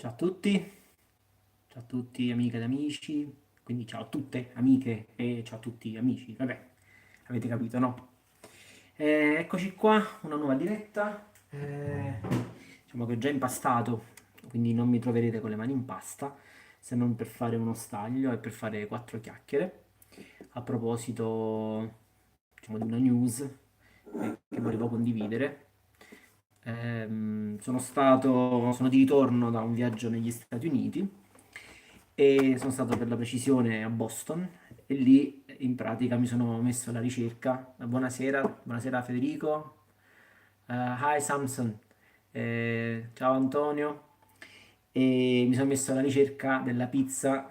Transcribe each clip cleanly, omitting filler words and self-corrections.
Ciao a tutti amiche ed amici, quindi ciao a tutte amiche e ciao a tutti amici, vabbè, avete capito, no? Eccoci qua, una nuova diretta, diciamo che ho già impastato, quindi non mi troverete con le mani in pasta, se non per fare uno staglio e per fare quattro chiacchiere. A proposito, diciamo, di una news che volevo condividere. Sono di ritorno da un viaggio negli Stati Uniti e sono stato per la precisione a Boston e lì in pratica mi sono messo alla ricerca. Buonasera, buonasera Federico. Hi Samson. Ciao Antonio. E mi sono messo alla ricerca della pizza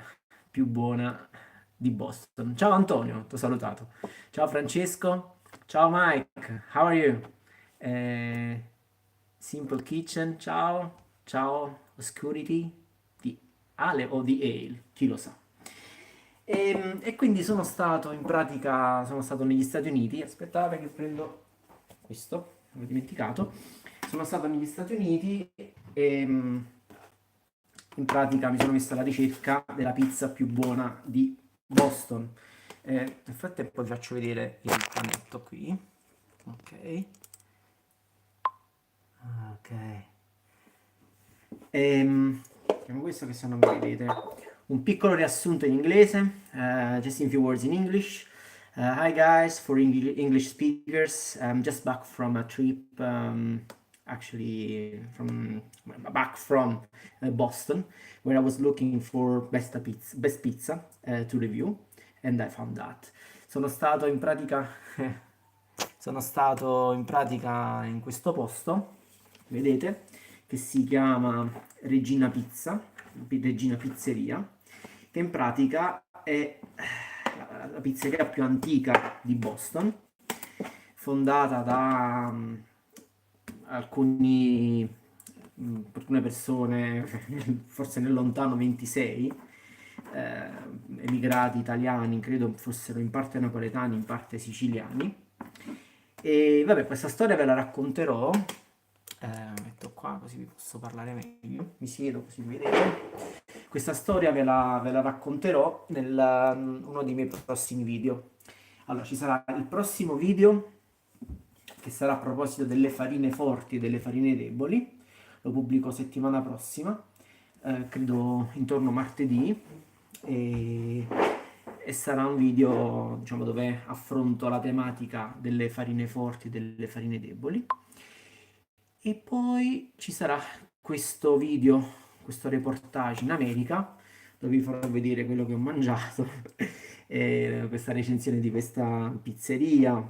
più buona di Boston. Ciao Antonio, ti ho salutato. Ciao Francesco. Ciao Mike. How are you? Eh, Simple Kitchen, ciao. Ciao Oscurity di Ale o di Ale, chi lo sa. E quindi sono stato negli Stati Uniti. Aspettate che prendo questo, l'ho dimenticato. Sono stato negli Stati Uniti e in pratica mi sono messo alla ricerca della pizza più buona di Boston. Nel frattempo vi faccio vedere il panetto qui. Ok. Ok. Facciamo questo che se non mi vedete. Un piccolo riassunto in inglese, just in few words in English. Hi guys, for English speakers, I'm just back from a trip, actually from back from Boston, where I was looking for best pizza to review, and I found that. Sono stato in pratica, sono stato in pratica in questo posto, vedete, che si chiama Regina Pizza, Regina Pizzeria, che in pratica è la pizzeria più antica di Boston, fondata da alcune persone, forse nel lontano 26, eh, emigrati italiani, credo fossero in parte napoletani, in parte siciliani. E vabbè, questa storia ve la racconterò. Metto qua così vi posso parlare meglio. Mi siedo così mi vedete. Questa storia ve la racconterò in uno dei miei prossimi video. Allora, ci sarà il prossimo video che sarà a proposito delle farine forti e delle farine deboli. Lo pubblico settimana prossima, credo intorno a martedì. E, e sarà un video, diciamo, dove affronto la tematica delle farine forti e delle farine deboli. E poi ci sarà questo video, questo reportage in America, dove vi farò vedere quello che ho mangiato, questa recensione di questa pizzeria,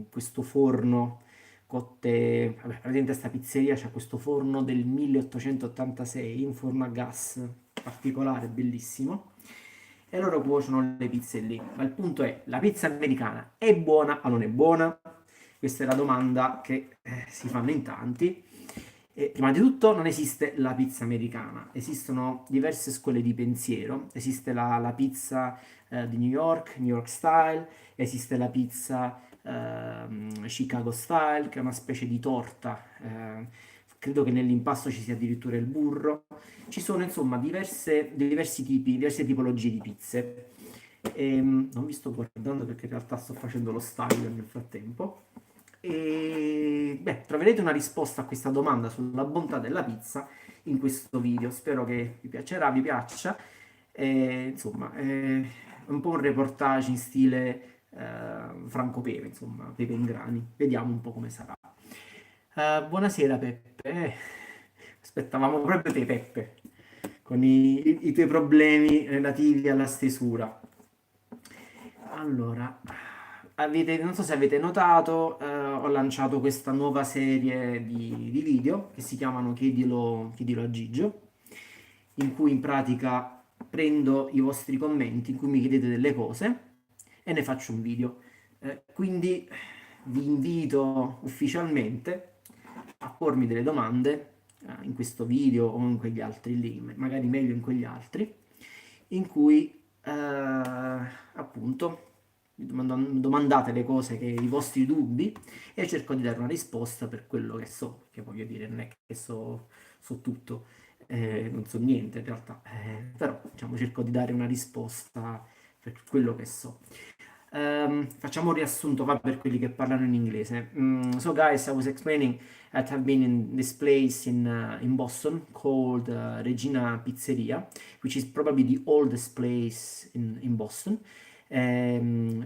questo forno cotte, vabbè, praticamente questa pizzeria c'ha questo forno del 1886, un forno a gas particolare, bellissimo, e loro cuociono le pizze lì. Ma il punto è, la pizza americana è buona o non è buona? Questa è la domanda che si fanno in tanti. Prima di tutto non esiste la pizza americana, esistono diverse scuole di pensiero, esiste la pizza di New York Style, esiste la pizza Chicago Style, che è una specie di torta, credo che nell'impasto ci sia addirittura il burro. Ci sono insomma diversi tipi, diverse tipologie di pizze. Non vi sto guardando perché in realtà sto facendo lo style nel frattempo. E beh, troverete una risposta a questa domanda sulla bontà della pizza in questo video. Spero che vi piacerà, vi piaccia. Insomma, è un po' un reportage in stile Franco Pepe, insomma, Pepe in grani. Vediamo un po' come sarà. Buonasera Peppe. Aspettavamo proprio te Peppe, con i tuoi problemi relativi alla stesura. Allora, non so se avete notato, ho lanciato questa nuova serie di video che si chiamano Chiedilo a Gigio, in cui in pratica prendo i vostri commenti, in cui mi chiedete delle cose e ne faccio un video. Quindi vi invito ufficialmente a pormi delle domande in questo video o in quegli altri lì, magari meglio in quegli altri, in cui appunto domandate le cose i vostri dubbi e cerco di dare una risposta per quello che so, che voglio dire, non è che so tutto. non so niente in realtà, però diciamo, cerco di dare una risposta per quello che so. Facciamo un riassunto va, per quelli che parlano in inglese. So guys, I was explaining that I've been in this place in Boston called Regina Pizzeria, which is probably the oldest place in Boston. Um,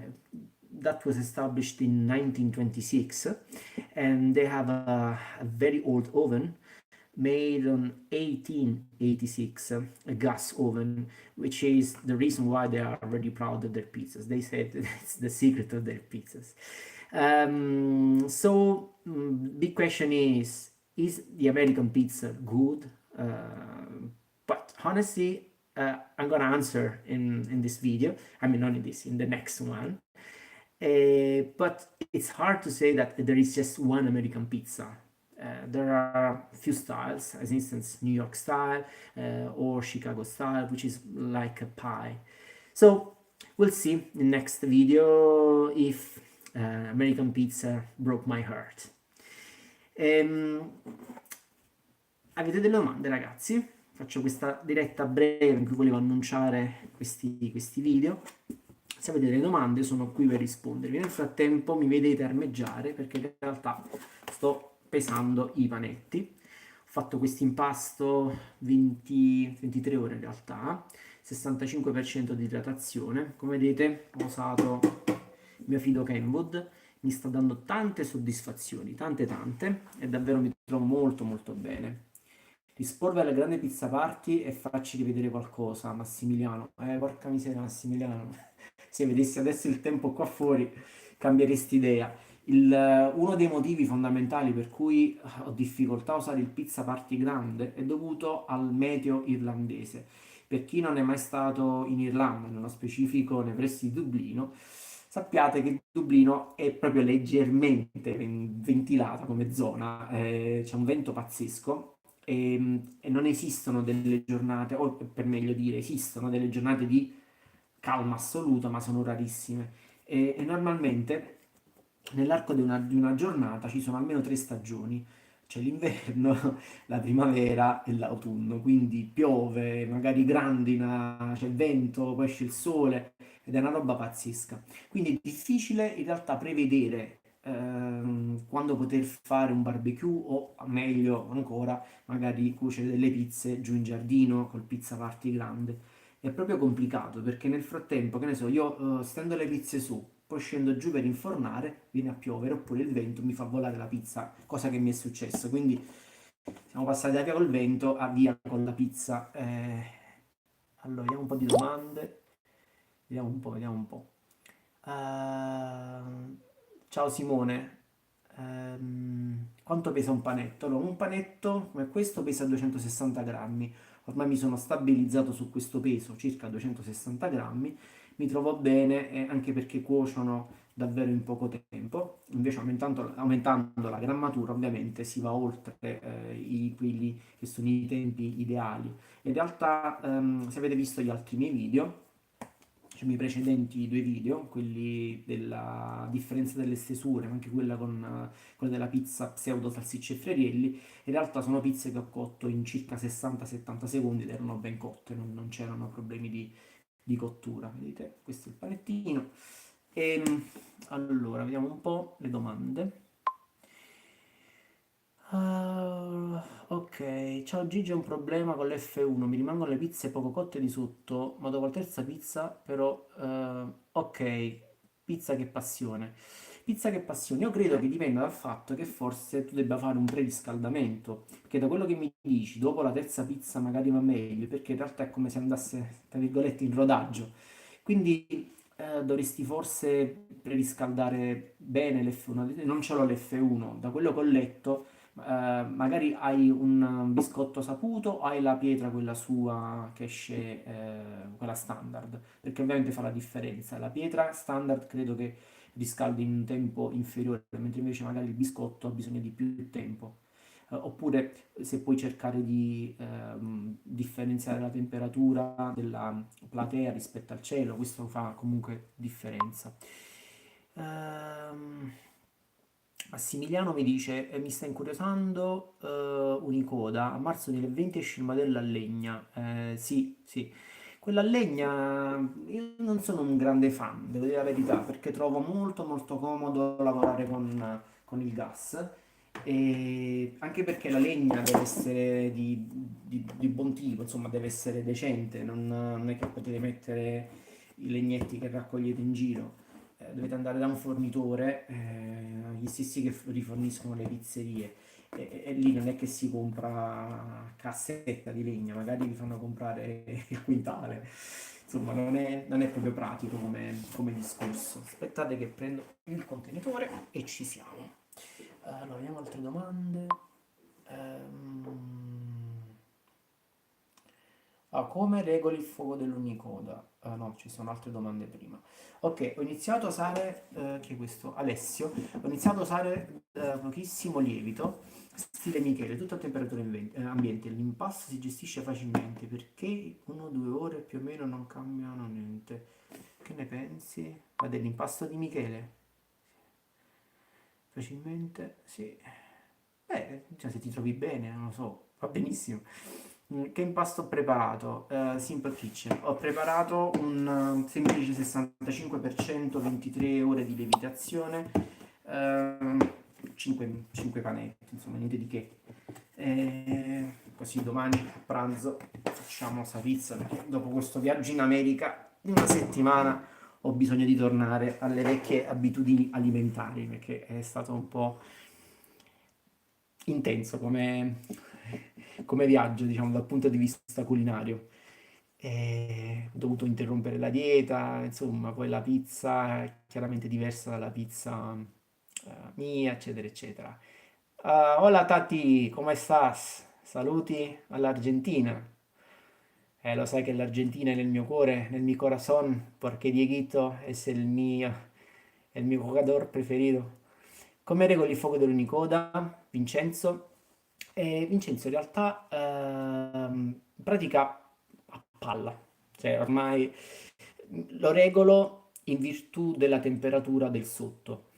that was established in 1926, and they have a very old oven made on 1886, a gas oven, which is the reason why they are very proud of their pizzas. They said it's the secret of their pizzas. Big question is the American pizza good? But honestly, I'm gonna answer in this video. I mean, not in this, in the next one. But it's hard to say that there is just one American pizza. There are a few styles, as instance, New York style or Chicago style, which is like a pie. So we'll see in next video if American pizza broke my heart. Avete delle domande, ragazzi? Faccio questa diretta breve in cui volevo annunciare questi video. Se avete delle domande sono qui per rispondervi. Nel frattempo mi vedete armeggiare perché in realtà sto pesando i panetti. Ho fatto questo impasto 23 ore in realtà, 65% di idratazione. Come vedete ho usato il mio fido Kenwood, mi sta dando tante soddisfazioni, tante, e davvero mi trovo molto molto bene. Risporve alla grande pizza party e facci rivedere qualcosa, Massimiliano. Porca miseria, Massimiliano. Se vedessi adesso il tempo qua fuori, cambieresti idea. Uno dei motivi fondamentali per cui ho difficoltà a usare il pizza party grande è dovuto al meteo irlandese. Per chi non è mai stato in Irlanda, nello specifico nei pressi di Dublino, sappiate che Dublino è proprio leggermente ventilata come zona, c'è un vento pazzesco e non esistono delle giornate, o per meglio dire, esistono delle giornate di calma assoluta, ma sono rarissime. E normalmente nell'arco di una giornata ci sono almeno tre stagioni. C'è l'inverno, la primavera e l'autunno, quindi piove, magari grandina, c'è il vento, poi esce il sole ed è una roba pazzesca. Quindi è difficile in realtà prevedere quando poter fare un barbecue o meglio ancora magari cuocere delle pizze giù in giardino col pizza party grande. È proprio complicato perché nel frattempo, che ne so, io stendo le pizze su, poi scendo giù per infornare, viene a piovere oppure il vento mi fa volare la pizza, cosa che mi è successo. Quindi siamo passati da via col vento a via con la pizza. Allora, vediamo un po' di domande. Vediamo un po', vediamo un po'. Ciao Simone. Quanto pesa un panetto? Allora, un panetto come questo pesa 260 grammi. Ormai mi sono stabilizzato su questo peso, circa 260 grammi. Mi trovo bene anche perché cuociono davvero in poco tempo. Invece aumentando la grammatura ovviamente si va oltre quelli che sono i tempi ideali. In realtà, se avete visto gli altri miei video, cioè i miei precedenti due video, quelli della differenza delle stesure, ma anche quella della pizza pseudo salsicce e friarielli, in realtà sono pizze che ho cotto in circa 60-70 secondi ed erano ben cotte, non c'erano problemi di cottura. Vedete, questo è il panettino. Allora, vediamo un po' le domande. Ok, ciao Gigi, ho un problema con l'F1, mi rimangono le pizze poco cotte di sotto, ma dopo la terza pizza però, ok, pizza che passione. Pizza che passione, io credo che dipenda dal fatto che forse tu debba fare un preriscaldamento, perché da quello che mi dici, dopo la terza pizza magari va meglio, perché in realtà è come se andasse, tra virgolette, in rodaggio. Quindi dovresti forse preriscaldare bene l'F1, non ce l'ho l'F1, da quello che ho letto magari hai un biscotto saputo o hai la pietra quella sua che esce, quella standard, perché ovviamente fa la differenza. La pietra standard credo che riscaldi in un tempo inferiore, mentre invece magari il biscotto ha bisogno di più tempo. Oppure se puoi cercare di differenziare la temperatura della platea rispetto al cielo, questo fa comunque differenza. Ehm, Massimiliano mi dice, mi sta incuriosando Unicoda, a marzo 2020 esce il modello a legna. Sì, sì. Quella a legna, io non sono un grande fan, devo dire la verità, perché trovo molto molto comodo lavorare con il gas. E anche perché la legna deve essere di buon tipo, insomma, deve essere decente, non è che potete mettere i legnetti che raccogliete in giro. Dovete andare da un fornitore, gli stessi che riforniscono le pizzerie, e lì non è che si compra cassetta di legna, magari vi fanno comprare il quintale. Insomma, non è proprio pratico come discorso. Aspettate che prendo il contenitore e ci siamo. Allora, vediamo altre domande. Ehm, come regoli il fuoco dell'Unicoda? No, ci sono altre domande prima. Ok, ho iniziato a usare, chi è questo? Alessio. Ho iniziato a usare pochissimo lievito, stile Michele, tutto a temperatura ambiente. L'impasto si gestisce facilmente perché 1 o 2 ore più o meno non cambiano niente. Che ne pensi? Ma dell'impasto di Michele? Facilmente? Sì. Beh, cioè, se ti trovi bene, non lo so, va benissimo. Che impasto ho preparato? Simple Kitchen. Ho preparato un semplice 65%, 23 ore di lievitazione, 5 panetti, insomma, niente di che. Così domani a pranzo facciamo sta pizza, perché dopo questo viaggio in America, di una settimana, ho bisogno di tornare alle vecchie abitudini alimentari, perché è stato un po' intenso come viaggio, diciamo, dal punto di vista culinario. Ho dovuto interrompere la dieta, insomma, poi la pizza è chiaramente diversa dalla pizza mia, eccetera, eccetera. Hola Tati, come stas? Saluti all'Argentina. Lo sai che l'Argentina è nel mio cuore, nel mio corazón, perché Dieguito è il mio giocatore preferito. Come regoli il fuoco dell'Unicoda, Vincenzo? Vincenzo in realtà in pratica a palla, cioè ormai lo regolo in virtù della temperatura del sotto.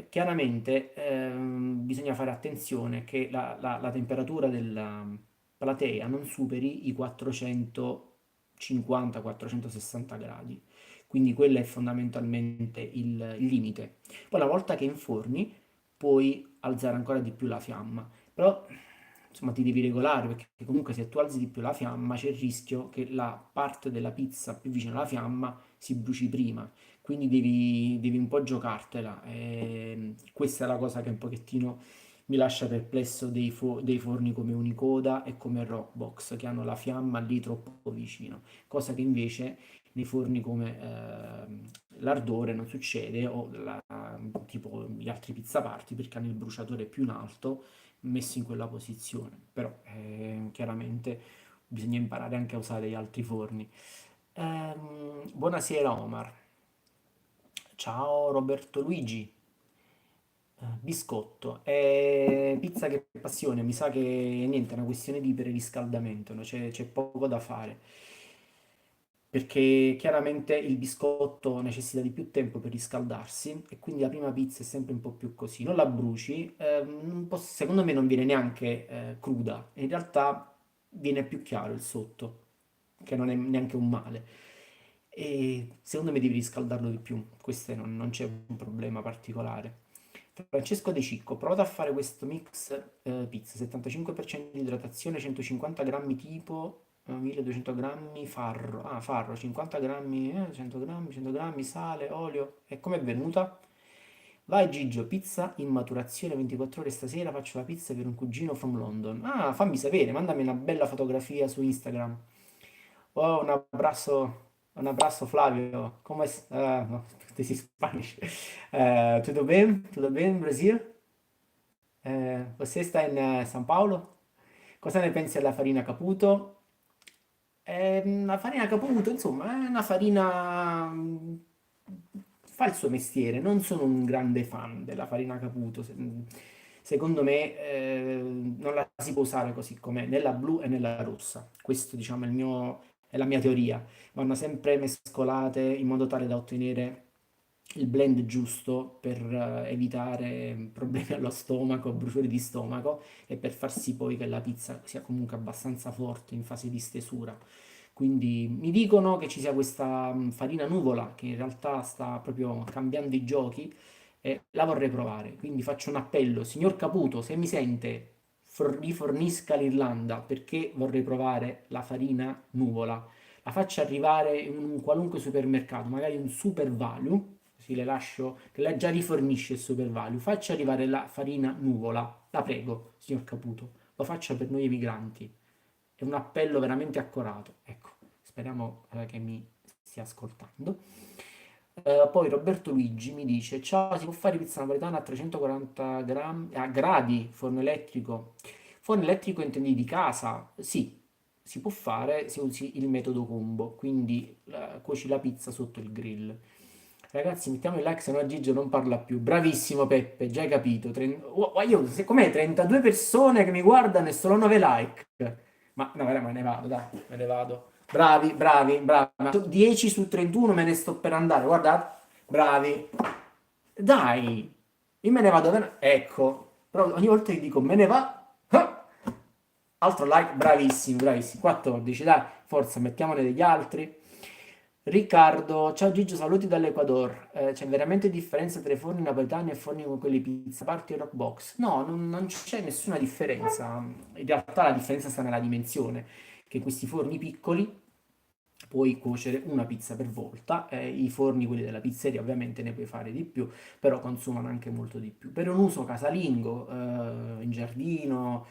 Chiaramente bisogna fare attenzione che la temperatura della platea non superi i 450-460 gradi, quindi quello è fondamentalmente il limite. Poi una volta che inforni puoi alzare ancora di più la fiamma, però insomma ti devi regolare perché comunque se tu alzi di più la fiamma c'è il rischio che la parte della pizza più vicina alla fiamma si bruci prima, quindi devi un po' giocartela. Questa è la cosa che un pochettino mi lascia perplesso dei forni come Unicoda e come Rockbox, che hanno la fiamma lì troppo vicino, cosa che invece nei forni come l'Ardore non succede, tipo gli altri pizza party, perché hanno il bruciatore più in alto messo in quella posizione. Però chiaramente bisogna imparare anche a usare gli altri forni. Buonasera Omar. Ciao Roberto Luigi. Biscotto. Pizza che passione, mi sa che niente, è una questione di preriscaldamento, no? C'è poco da fare. Perché chiaramente il biscotto necessita di più tempo per riscaldarsi e quindi la prima pizza è sempre un po' più così. Non la bruci, secondo me non viene neanche cruda, in realtà viene più chiaro il sotto, che non è neanche un male. E secondo me devi riscaldarlo di più, questo non c'è un problema particolare. Francesco De Cicco, ho provato a fare questo mix pizza, 75% di idratazione, 150 grammi tipo, 1200 grammi farro, farro, 50 grammi, 100 grammi, 100 grammi, sale, olio, e com'è venuta? Vai Gigio, pizza in maturazione 24 ore stasera, faccio la pizza per un cugino from London. Ah, fammi sapere, mandami una bella fotografia su Instagram. Oh, un abrazo Flavio, ¿cómo es? No, this is Spanish. ¿Todo bien? ¿Todo bien, Brasil? Você sta in San Paolo? Cosa ne pensi della farina Caputo? La farina Caputo, insomma, è una farina... fa il suo mestiere. Non sono un grande fan della farina Caputo. Secondo me non la si può usare così com'è, nella blu e nella rossa. Questo, diciamo, è la mia teoria. Vanno sempre mescolate in modo tale da ottenere il blend giusto per evitare problemi allo stomaco, bruciori di stomaco e per far sì poi che la pizza sia comunque abbastanza forte in fase di stesura. Quindi mi dicono che ci sia questa farina nuvola che in realtà sta proprio cambiando i giochi e la vorrei provare. Quindi faccio un appello, signor Caputo, se mi sente, rifornisca l'Irlanda perché vorrei provare la farina nuvola. La faccia arrivare in un qualunque supermercato, magari un Super Value, così le lascio, che lei già rifornisce il Super Value. Faccia arrivare la farina nuvola, la prego, signor Caputo, lo faccia per noi emigranti. È un appello veramente accorato. Ecco, speriamo che mi stia ascoltando. Poi Roberto Luigi mi dice: Ciao, si può fare pizza napoletana a 340 gradi, forno elettrico? Forno elettrico intendi di casa? Sì, si può fare se usi il metodo combo, quindi cuoci la pizza sotto il grill. Ragazzi, mettiamo il like, se no Gigio non parla più. Bravissimo Peppe, già hai capito. Com'è? 32 persone che mi guardano e solo 9 like. Ma no, me ne vado, dai, me ne vado. Bravi, bravi, bravi. Ma 10 su 31 me ne sto per andare, guardate. Bravi. Dai, io me ne vado. Ecco, però ogni volta che dico me ne va. Ah! Altro like, bravissimi, bravissimi. 14, dai, forza, mettiamone degli altri. Riccardo, ciao Gigio, saluti dall'Ecuador. C'è veramente differenza tra i forni napoletani e forni come quelli pizza party e rock box? No, non c'è nessuna differenza. In realtà la differenza sta nella dimensione, che questi forni piccoli puoi cuocere una pizza per volta, i forni, quelli della pizzeria, ovviamente ne puoi fare di più, però consumano anche molto di più. Per un uso casalingo, in giardino,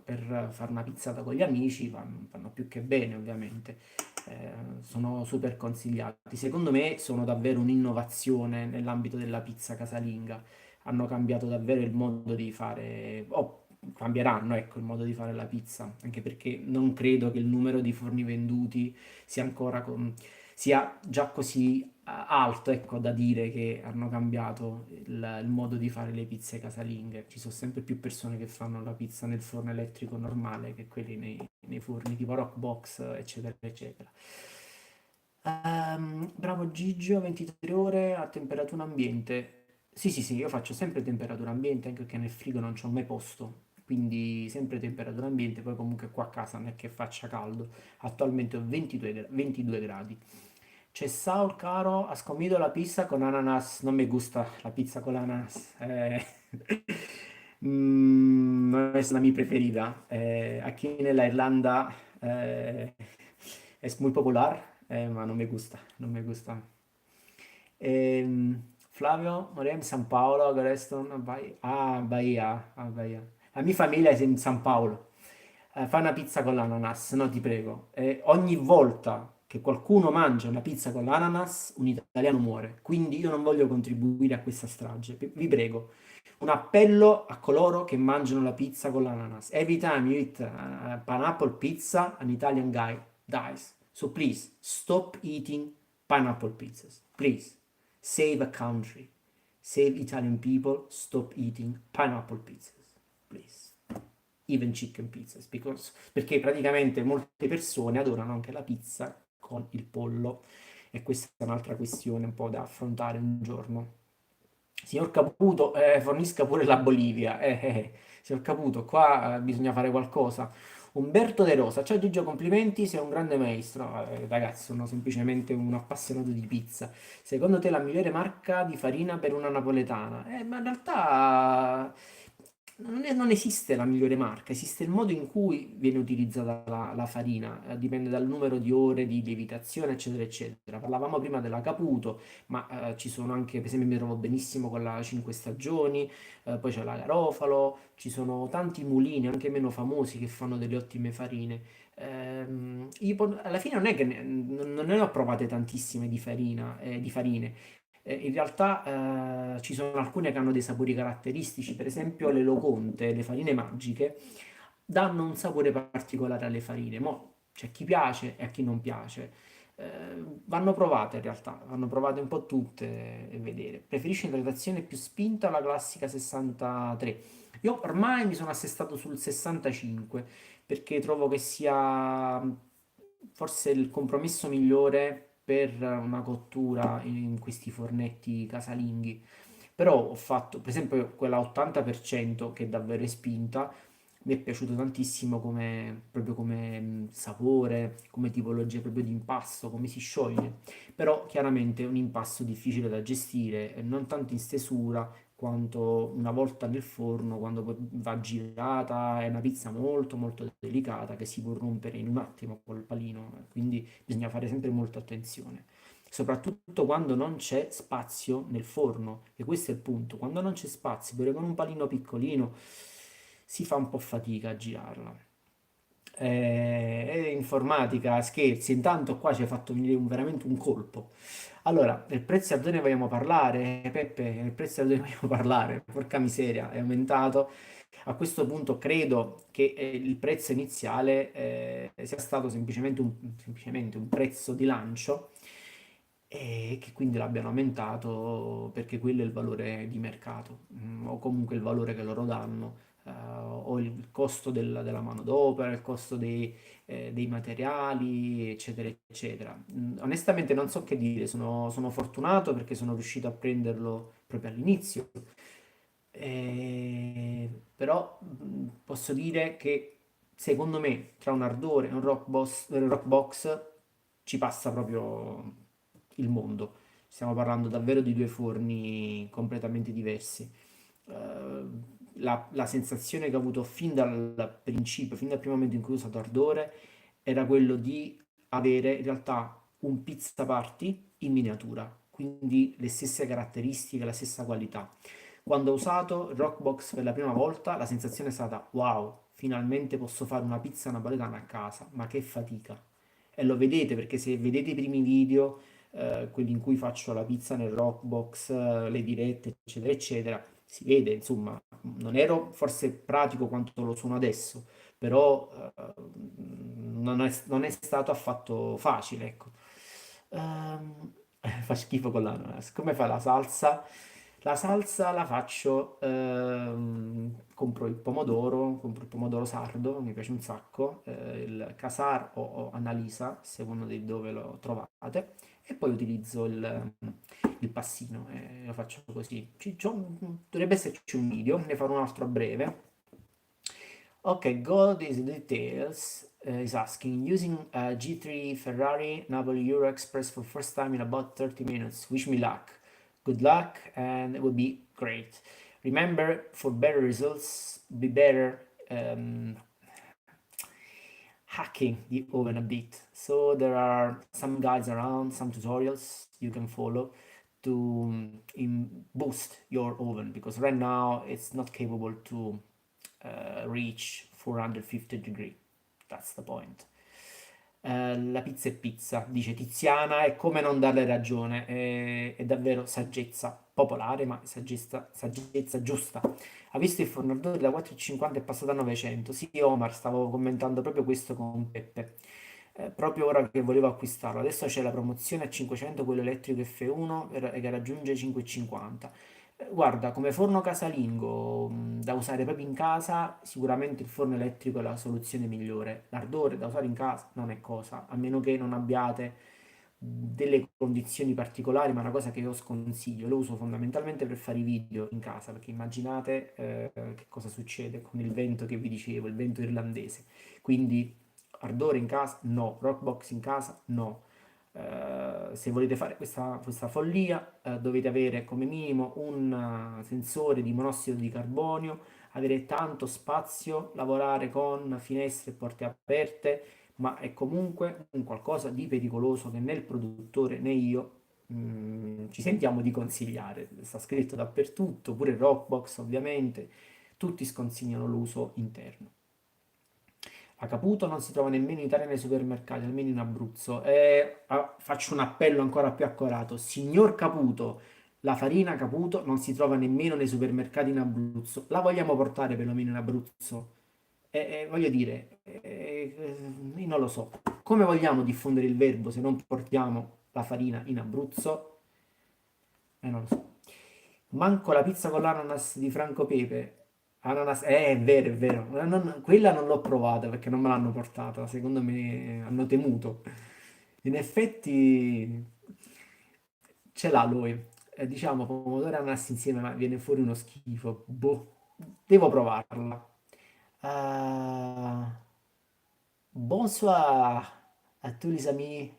per fare una pizzata con gli amici, vanno più che bene, ovviamente. Sono super consigliati. Secondo me sono davvero un'innovazione nell'ambito della pizza casalinga. Hanno cambiato davvero il modo di fare, o cambieranno, ecco, il modo di fare la pizza, anche perché non credo che il numero di forni venduti sia ancora sia già così alto, ecco, da dire che hanno cambiato il modo di fare le pizze casalinghe. Ci sono sempre più persone che fanno la pizza nel forno elettrico normale che quelli nei forni tipo Rock Box, eccetera, eccetera. Bravo Gigio, 23 ore a temperatura ambiente. Sì, sì, sì, io faccio sempre temperatura ambiente anche perché nel frigo non c'ho mai posto. Quindi sempre temperatura ambiente, poi comunque qua a casa non è che faccia caldo. Attualmente ho 22 gradi. C'è Saul, caro, has comido la pizza con ananas? Non mi gusta la pizza con ananas. Non es la mia preferida. Aquí en la Irlanda es muy popular, ma non mi gusta, non mi gusta. Flavio, Maria in San Paolo, Greston, Bahia, Bahia. La mia famiglia è in San Paolo. Fai una pizza con l'ananas, no, ti prego. Ogni volta che qualcuno mangia una pizza con l'ananas, un italiano muore. Quindi io non voglio contribuire a questa strage. Vi prego. Un appello a coloro che mangiano la pizza con l'ananas. Every time you eat pineapple pizza, an Italian guy dies. So please, stop eating pineapple pizzas. Please, save a country. Save Italian people. Stop eating pineapple pizzas. Please. Even chicken pizzas. Perché praticamente molte persone adorano anche la pizza con il pollo. E questa è un'altra questione un po' da affrontare un giorno. Signor Caputo, fornisca pure la Bolivia. Signor Caputo, qua bisogna fare qualcosa. Umberto De Rosa, ciao Gigio, complimenti, sei un grande maestro. Ragazzi, sono semplicemente un appassionato di pizza. Secondo te la migliore marca di farina per una napoletana? Ma in realtà non esiste la migliore marca, esiste il modo in cui viene utilizzata la farina, dipende dal numero di ore di lievitazione, eccetera, eccetera. Parlavamo prima della Caputo, ma ci sono anche, per esempio, mi trovo benissimo con la 5 Stagioni, poi c'è la Garofalo, ci sono tanti mulini, anche meno famosi, che fanno delle ottime farine. Alla fine non è che non ne ho provate tantissime di farine. In realtà ci sono alcune che hanno dei sapori caratteristici, per esempio le loconte, le farine magiche, danno un sapore particolare alle farine. Mo' c'è chi piace e a chi non piace. Vanno provate in realtà, vanno provate un po' tutte e vedere. Preferisci un'idratazione più spinta o la classica 63? Io ormai mi sono assestato sul 65 perché trovo che sia forse il compromesso migliore per una cottura in questi fornetti casalinghi. Però ho fatto, per esempio, quella 80% che davvero è spinta, mi è piaciuto tantissimo come, proprio come sapore, come tipologia proprio di impasto, come si scioglie. Però chiaramente è un impasto difficile da gestire, non tanto in stesura quanto una volta nel forno, quando poi va girata, è una pizza molto molto delicata che si può rompere in un attimo col palino, quindi bisogna fare sempre molta attenzione. Soprattutto quando non c'è spazio nel forno, e questo è il punto, quando non c'è spazio, pure con un palino piccolino, si fa un po' fatica a girarla. Informatica, scherzi, intanto qua ci hai fatto venire veramente un colpo. Allora, il prezzo a dove ne vogliamo parlare? Peppe, il prezzo a dove ne vogliamo parlare? Porca miseria, è aumentato. A questo punto credo che il prezzo iniziale sia stato semplicemente un prezzo di lancio e che quindi l'abbiano aumentato perché quello è il valore di mercato, o comunque il valore che loro danno, o il costo della manodopera, il costo dei materiali, eccetera, eccetera. Onestamente non so che dire, sono fortunato perché sono riuscito a prenderlo proprio all'inizio. Però posso dire che secondo me tra un ardore e un rock box ci passa proprio il mondo. Stiamo parlando davvero di due forni completamente diversi. Eh, la sensazione che ho avuto fin dal principio, fin dal primo momento in cui ho usato ardore, era quello di avere in realtà un pizza party in miniatura, quindi le stesse caratteristiche, la stessa qualità. Quando ho usato il Rockbox per la prima volta, la sensazione è stata: wow, finalmente posso fare una pizza napoletana a casa, ma che fatica. E lo vedete perché se vedete i primi video, quelli in cui faccio la pizza nel Rockbox, le dirette, eccetera, eccetera, si vede, insomma, non ero forse pratico quanto lo sono adesso, però non è stato affatto facile, ecco. Ehm, fa schifo con l'ananas. Come fa la salsa? La salsa la faccio, compro il pomodoro sardo, mi piace un sacco, il Casar o Annalisa, secondo di dove lo trovate, e poi utilizzo il passino, e lo faccio così. Dovrebbe esserci un video, ne farò un altro a breve. Okay, God is details is asking, using a G3 Ferrari Napoli Euro Express for first time in about 30 minutes. Wish me luck. Good luck, and it would be great. Remember, for better results, be better hacking the oven a bit. So there are some guides around, some tutorials you can follow to boost your oven because right now it's not capable to reach 450 degree. That's the point. La pizza è pizza, dice Tiziana, e come non darle ragione, è davvero saggezza popolare, ma saggezza giusta. Ha visto il fornitore da 4,50 è passato a 900. Sì, Omar, stavo commentando proprio questo con Peppe. Proprio ora che volevo acquistarlo. Adesso c'è la promozione a 500, quello elettrico F1, che raggiunge 5,50. Guarda, come forno casalingo da usare proprio in casa, sicuramente il forno elettrico è la soluzione migliore. L'ardore da usare in casa non è cosa, a meno che non abbiate delle condizioni particolari, ma è una cosa che io sconsiglio. Lo uso fondamentalmente per fare i video in casa, perché immaginate che cosa succede con il vento che vi dicevo, il vento irlandese. Quindi ardore in casa? No. Rockbox in casa? No. Se volete fare questa follia, dovete avere come minimo un sensore di monossido di carbonio, avere tanto spazio, lavorare con finestre e porte aperte, ma è comunque un qualcosa di pericoloso che né il produttore né io ci sentiamo di consigliare. Sta scritto dappertutto, pure il Rockbox ovviamente, tutti sconsigliano l'uso interno. A Caputo non si trova nemmeno in Italia nei supermercati, almeno in Abruzzo. Faccio un appello ancora più accorato. Signor Caputo, la farina Caputo non si trova nemmeno nei supermercati in Abruzzo. La vogliamo portare perlomeno in Abruzzo? Voglio dire, io non lo so. Come vogliamo diffondere il verbo se non portiamo la farina in Abruzzo? Non lo so. Manco la pizza con l'ananas di Franco Pepe. Ananas, è vero, è vero. Quella non l'ho provata perché non me l'hanno portata. Secondo me hanno temuto. In effetti ce l'ha lui. Diciamo pomodoro e ananas insieme, ma viene fuori uno schifo. Boh, devo provarla. Ah, bonsoir à tous les amis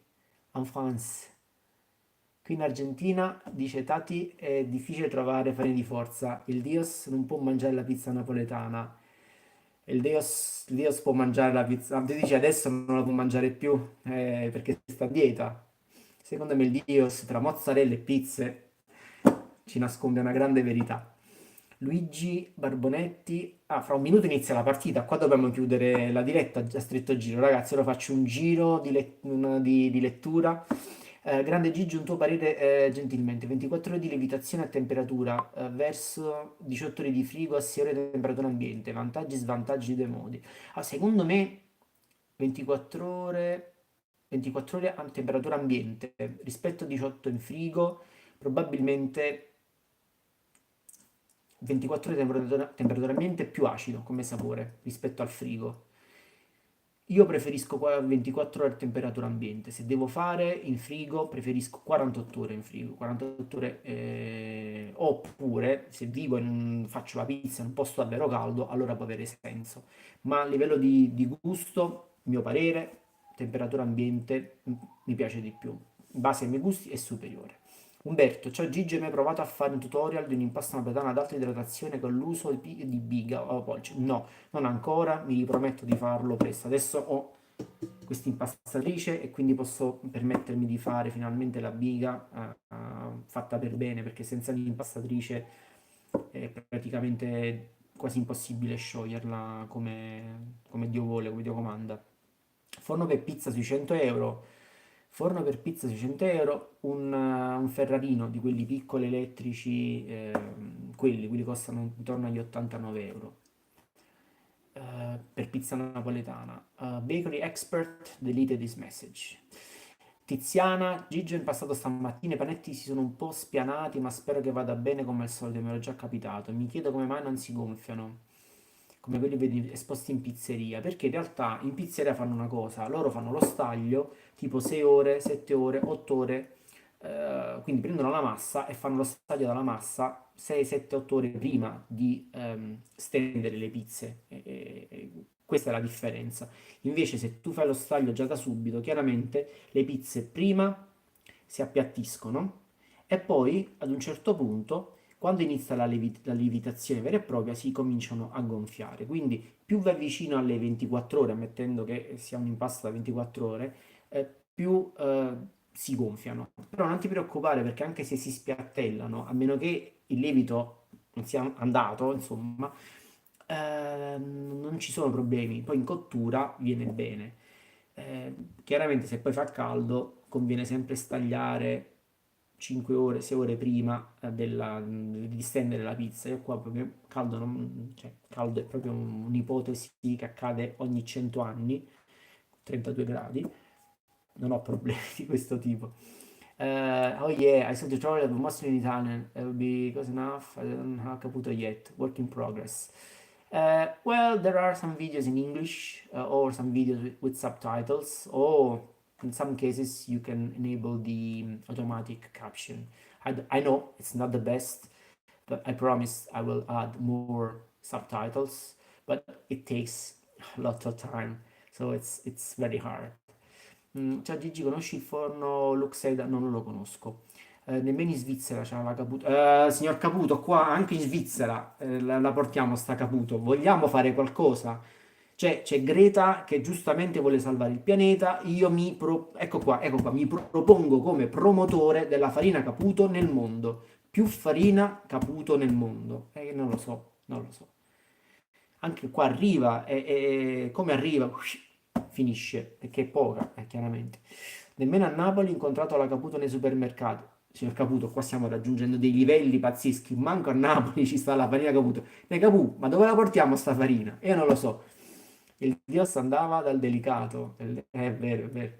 en France. Qui in Argentina, dice Tati, è difficile trovare farina di forza. Il Dios non può mangiare la pizza napoletana. Il Dios può mangiare la pizza. Ti dice adesso non la può mangiare più perché sta a dieta. Secondo me il Dios tra mozzarella e pizze ci nasconde una grande verità. Luigi Barbonetti. Ah, fra un minuto inizia la partita. Qua dobbiamo chiudere la diretta a stretto giro. Ragazzi, ora faccio un giro di lettura. Grande Gigi, un tuo parere gentilmente. 24 ore di lievitazione a temperatura verso 18 ore di frigo a 6 ore di temperatura ambiente. Vantaggi e svantaggi dei modi. Secondo me 24 ore, 24 ore a temperatura ambiente rispetto a 18 in frigo, probabilmente 24 ore di temperatura ambiente è più acido come sapore rispetto al frigo. Io preferisco 24 ore a temperatura ambiente. Se devo fare in frigo, preferisco 48 ore in frigo. 48 ore, oppure se vivo faccio la pizza in un posto davvero caldo, allora può avere senso. Ma a livello di gusto, mio parere, temperatura ambiente mi piace di più. In base ai miei gusti è superiore. Umberto, ciao Gigi, hai mai provato a fare un tutorial di un impasto napoletano ad alta idratazione con l'uso di biga o polce? No, non ancora, mi riprometto di farlo presto. Adesso ho questa impastatrice e quindi posso permettermi di fare finalmente la biga fatta per bene, perché senza l'impastatrice è praticamente quasi impossibile scioglierla come Dio vuole, come Dio comanda. Forno per pizza sui 100 euro. Forno per pizza sui 100 euro, un Ferrarino di quelli piccoli elettrici, quelli costano intorno agli 89 euro. Per pizza napoletana. Bakery Expert, delete this message. Tiziana, Gigio in passato stamattina i panetti si sono un po' spianati, ma spero che vada bene come al solito, mi ero già capitato. Mi chiedo come mai non si gonfiano, come quelli vedi esposti in pizzeria, perché in realtà in pizzeria fanno una cosa, loro fanno lo staglio tipo 6 ore, 7 ore, 8 ore, quindi prendono la massa e fanno lo staglio dalla massa 6, 7, 8 ore prima di stendere le pizze. Questa è la differenza. Invece se tu fai lo staglio già da subito, chiaramente le pizze prima si appiattiscono e poi ad un certo punto, quando inizia la lievitazione vera e propria, si cominciano a gonfiare. Quindi più vai vicino alle 24 ore, ammettendo che sia un impasto da 24 ore, più si gonfiano. Però non ti preoccupare perché anche se si spiattellano, a meno che il lievito non sia andato, insomma, non ci sono problemi. Poi in cottura viene bene. Chiaramente se poi fa caldo conviene sempre stagliare 5 ore, 6 ore prima di stendere la pizza. Io qua proprio caldo, cioè, caldo è proprio un'ipotesi che accade ogni 100 anni, 32 gradi, non ho problemi di questo tipo. Oh yeah, I saw the tutorial, but mostly in Italian. It will be close enough. I don't have Caputo yet. Work in progress. Well, there are some videos in English or some videos with subtitles, or in some cases you can enable the automatic caption. I know it's not the best, but I promise I will add more subtitles, but it takes a lot of time, so it's very hard. Ciao Gigi, conosci il forno Luxeda? No, non lo conosco. Nemmeno in Svizzera c'è la Caputo. Signor Caputo, qua anche in Svizzera la portiamo sta Caputo. Vogliamo fare qualcosa? C'è Greta che giustamente vuole salvare il pianeta. Ecco qua, mi propongo come promotore della farina Caputo nel mondo. Più farina Caputo nel mondo. Non lo so, non lo so. Anche qua arriva e come arriva, finisce, perché è poca, chiaramente. Nemmeno a Napoli ho incontrato la Caputo nei supermercati. Signor Caputo, qua stiamo raggiungendo dei livelli pazzeschi. Manco a Napoli ci sta la farina Caputo. Caputo, ma dove la portiamo sta farina? Io non lo so. Il Dios andava dal delicato. È vero, è vero.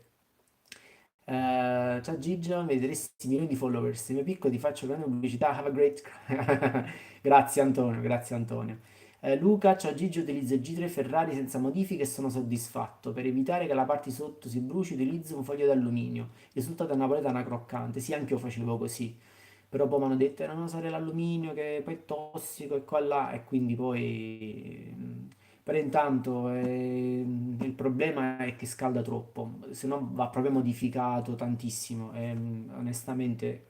Ciao Gigio, mi diresti milioni di followers. Se mi picco ti faccio grande pubblicità. Have a great... Grazie Antonio, grazie Antonio. Luca, ciao Gigi, utilizzo il G3 Ferrari senza modifiche e sono soddisfatto. Per evitare che la parte di sotto si bruci, utilizzo un foglio d'alluminio. Il risultato è napoletana croccante. Sì, anche io facevo così. Però poi mi hanno detto non usare l'alluminio che poi è tossico e qua e là. E quindi poi... Per intanto il problema è che scalda troppo, se no va proprio modificato tantissimo. E, onestamente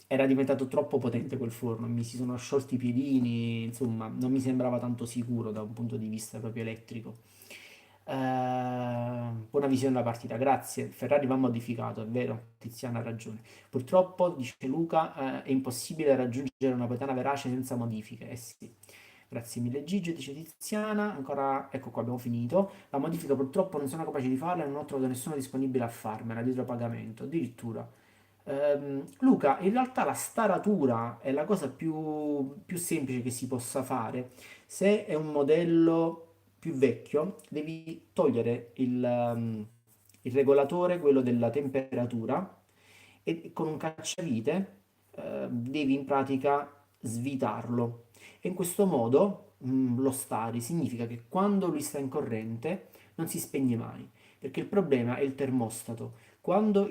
era diventato troppo potente quel forno, mi si sono sciolti i piedini, insomma, non mi sembrava tanto sicuro da un punto di vista proprio elettrico. Buona visione della partita, grazie. Ferrari va modificato, è vero, Tiziana ha ragione. Purtroppo, dice Luca, è impossibile raggiungere una Poetana verace senza modifiche. Eh sì. Grazie mille Gigi, dice Tiziana. Ancora, ecco qua, abbiamo finito. La modifica purtroppo non sono capace di farla e non ho trovato nessuno disponibile a farmela dietro pagamento. Addirittura. Luca, in realtà la staratura è la cosa più semplice che si possa fare. Se è un modello più vecchio, devi togliere il regolatore, quello della temperatura, e con un cacciavite devi in pratica svitarlo. E in questo modo lo stari significa che quando lui sta in corrente non si spegne mai, perché il problema è il termostato. Quando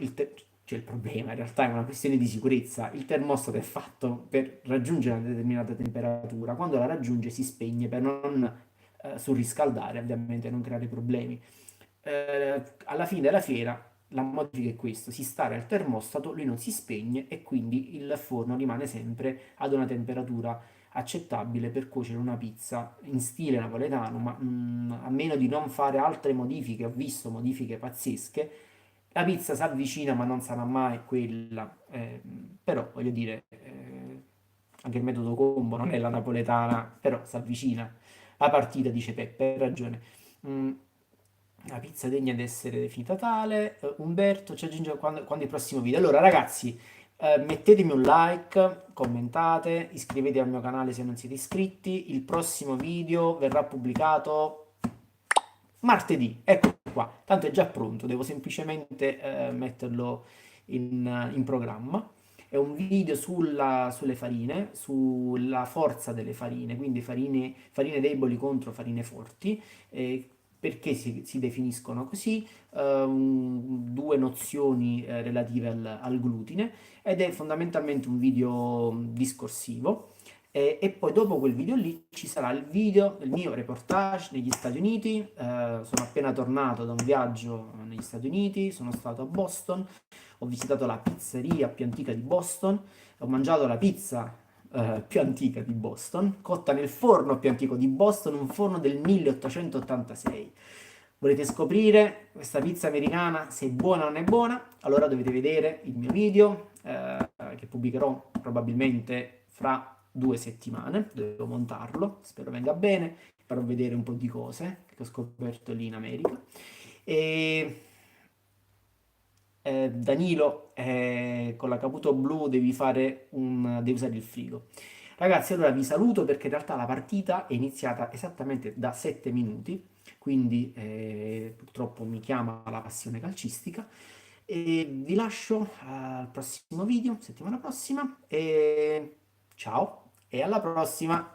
cioè il problema in realtà è una questione di sicurezza. Il termostato è fatto per raggiungere una determinata temperatura. Quando la raggiunge si spegne per non surriscaldare, ovviamente non creare problemi. Alla fine della fiera la modifica è questo, si stare al termostato, lui non si spegne e quindi il forno rimane sempre ad una temperatura accettabile per cuocere una pizza in stile napoletano, ma a meno di non fare altre modifiche, ho visto modifiche pazzesche, la pizza si avvicina ma non sarà mai quella. Però voglio dire, anche il metodo combo non è la napoletana, però si avvicina. La partita, dice Peppe, hai ragione. Mm, la pizza degna di essere definita tale. Umberto ci aggiunge quando il prossimo video. Allora, ragazzi, mettetemi un like, commentate, iscrivetevi al mio canale se non siete iscritti. Il prossimo video verrà pubblicato martedì. Ecco qua, tanto è già pronto, devo semplicemente metterlo in programma. È un video sulle farine, sulla forza delle farine, quindi farine deboli contro farine forti. Perché si definiscono così? Due nozioni relative al glutine ed è fondamentalmente un video discorsivo. E poi dopo quel video lì ci sarà il video del mio reportage negli Stati Uniti. Sono appena tornato da un viaggio negli Stati Uniti, sono stato a Boston, ho visitato la pizzeria più antica di Boston, ho mangiato la pizza più antica di Boston, cotta nel forno più antico di Boston, un forno del 1886. Volete scoprire questa pizza americana se è buona o non è buona? Allora dovete vedere il mio video che pubblicherò probabilmente fra 2 settimane. Devo montarlo, spero venga bene, farò vedere un po' di cose che ho scoperto lì in America. E Danilo, con la Caputo blu devi usare il frigo. Ragazzi, allora vi saluto perché in realtà la partita è iniziata esattamente da 7 minuti, quindi purtroppo mi chiama la passione calcistica. E vi lascio al prossimo video, settimana prossima, e ciao e alla prossima!